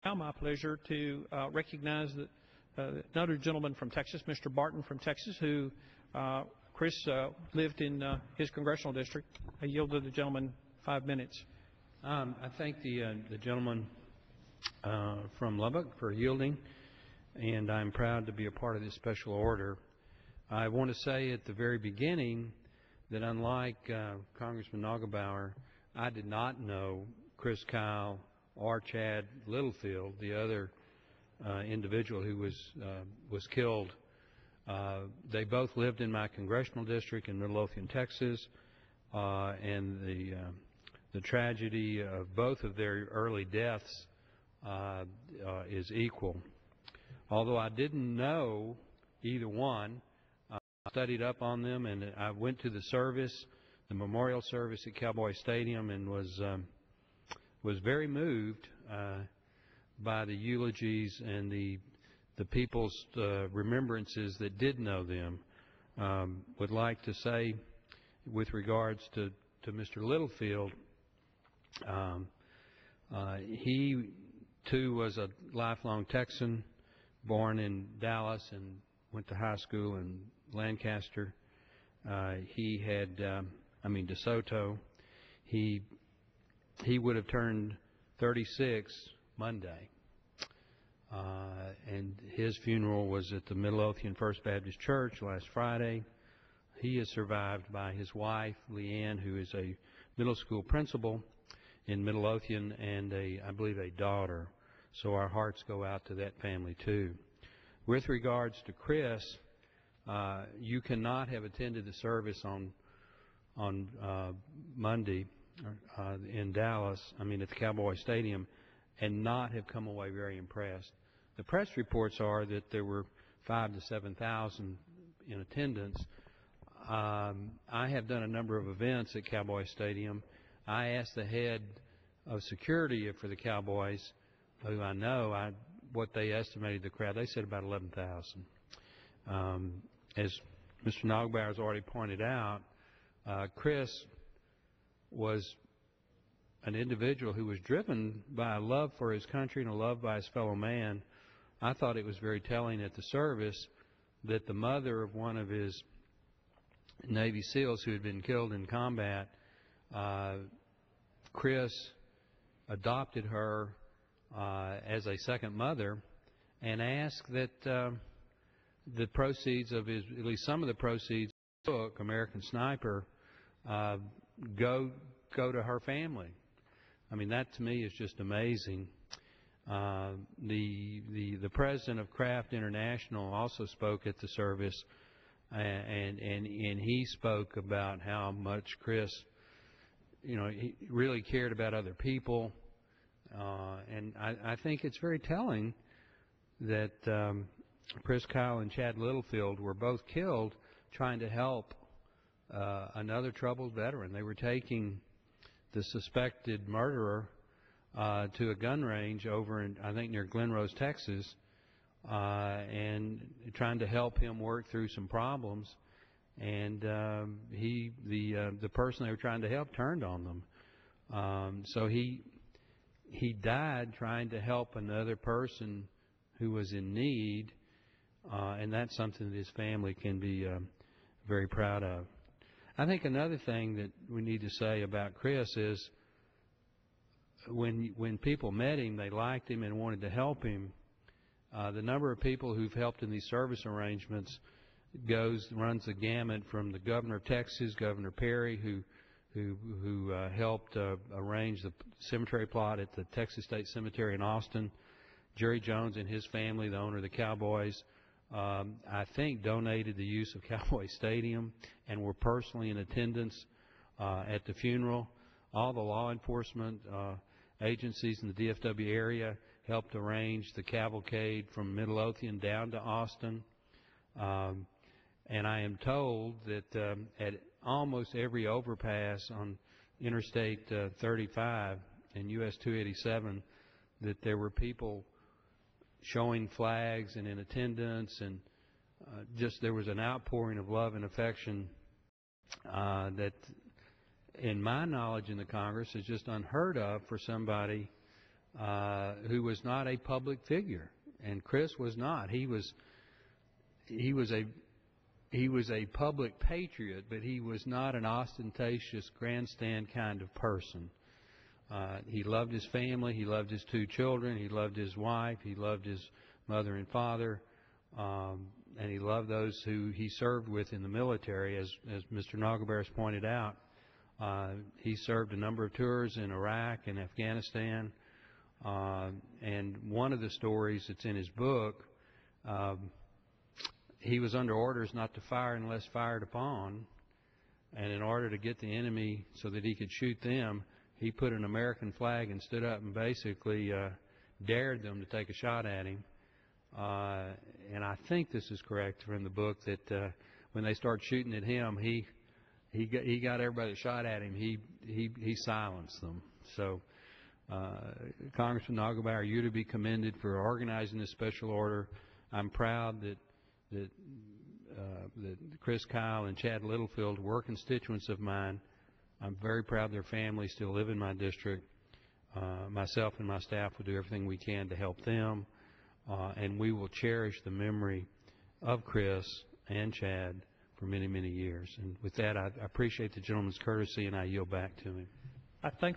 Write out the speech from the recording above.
Now my pleasure to recognize another gentleman from Texas, Mr. Barton from Texas, who Chris lived in his congressional district. I yield to the gentleman 5 minutes. I thank the gentleman from Lubbock for yielding, and I'm proud to be a part of this special order. I want to say at the very beginning that unlike Congressman Nagelbauer, I did not know Chris Kyle or Chad Littlefield, the other individual who was killed. They both lived in my congressional district in Midlothian, Texas, and the tragedy of both of their early deaths is equal. Although I didn't know either one, I studied up on them, and I went to the service, the memorial service at Cowboy Stadium, and was very moved by the eulogies and the people's remembrances that did know them. Would like to say, with regards to Mr. Littlefield, he too was a lifelong Texan, born in Dallas and went to high school in Lancaster. He had, DeSoto. He would have turned 36 Monday, and his funeral was at the Midlothian First Baptist Church last Friday. He is survived by his wife, Leanne, who is a middle school principal in Midlothian, and I believe a daughter. So our hearts go out to that family too. With regards to Chris, you cannot have attended the service on Monday in Dallas, at the Cowboy Stadium, and not have come away very impressed. The press reports are that there were 5,000 to 7,000 in attendance. I have done a number of events at Cowboy Stadium. I asked the head of security for the Cowboys, who I know, what they estimated the crowd. They said about 11,000. As Mr. Nagelbauer has already pointed out, Chris was an individual who was driven by a love for his country and a love by his fellow man. I thought it was very telling at the service that the mother of one of his Navy SEALs who had been killed in combat, Chris adopted her as a second mother and asked that the proceeds of his, at least some of the proceeds of the book, American Sniper, go to her family. That to me is just amazing. The president of Kraft International also spoke at the service, and he spoke about how much Chris, he really cared about other people, and I think it's very telling that Chris Kyle and Chad Littlefield were both killed trying to help another troubled veteran. They were taking the suspected murderer to a gun range over in, I think, near Glen Rose, Texas, and trying to help him work through some problems. And the person they were trying to help turned on them. So he died trying to help another person who was in need, and that's something that his family can be very proud of. I think another thing that we need to say about Chris is when people met him, they liked him and wanted to help him. The number of people who've helped in these service arrangements runs the gamut from the governor of Texas, Governor Perry, who helped arrange the cemetery plot at the Texas State Cemetery in Austin, Jerry Jones and his family, the owner of the Cowboys, I think donated the use of Cowboy Stadium and were personally in attendance at the funeral. All the law enforcement agencies in the DFW area helped arrange the cavalcade from Midlothian down to Austin. And I am told that at almost every overpass on Interstate 35 and US 287 that there were people showing flags and in attendance, and just there was an outpouring of love and affection that, in my knowledge in the Congress, is just unheard of for somebody who was not a public figure, and Chris was not. He was a public patriot, but he was not an ostentatious grandstand kind of person. He loved his family. He loved his 2 children. He loved his wife. He loved his mother and father. And he loved those who he served with in the military. As Mr. Nagelbehr pointed out, he served a number of tours in Iraq and Afghanistan. And one of the stories that's in his book, he was under orders not to fire unless fired upon. And in order to get the enemy so that he could shoot them, he put an American flag and stood up and basically dared them to take a shot at him. And I think this is correct from the book that when they started shooting at him, he got everybody that shot at him. He silenced them. So, Congressman Nagelbehr, you're to be commended for organizing this special order. I'm proud that Chris Kyle and Chad Littlefield were constituents of mine. I'm very proud their families still live in my district. Myself and my staff will do everything we can to help them, and we will cherish the memory of Chris and Chad for many, many years. And with that, I appreciate the gentleman's courtesy, and I yield back to him. I thank